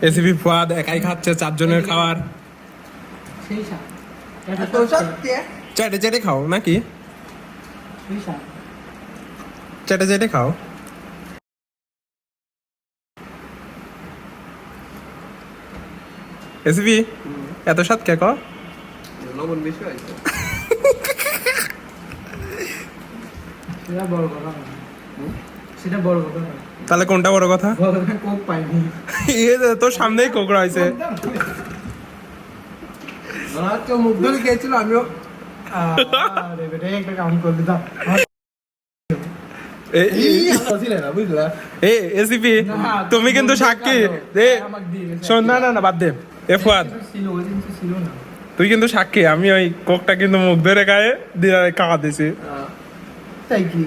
ACP Fuad একাই খাচ্ছে 4 জনের খাবার। সেই স্বাদ। এত সত্যি চেটে চেটে খাও নাকি? সেই স্বাদ। চেটে চেটে খাও। এসিপি এত স্বাদ কে কো? লবণ বেশি হয়েছে। সেটা বড় কথা না। সেটা বড় কথা না। তাহলে কোনটা বড় কথা? বড় কথা কোক পাইনি। তোর সামনেই কোক রয়েছে। কেউ মুখ ধরে খেয়েছিল আমিও আরে বেটা একটা কাম করলি দাও। ছিলে না বুঝলা। এসিপি তুমি কিন্তু সাক্ষী। শোন, না না না বাদ দে। এ ফুয়াদ ছিল ওই দিন ছিল না। তুই কিন্তু সাক্ষী, আমি ওই কোকটা কিন্তু মুখ ধরে গায়ে দিয়ে খাওয়া দিছি। তাই কি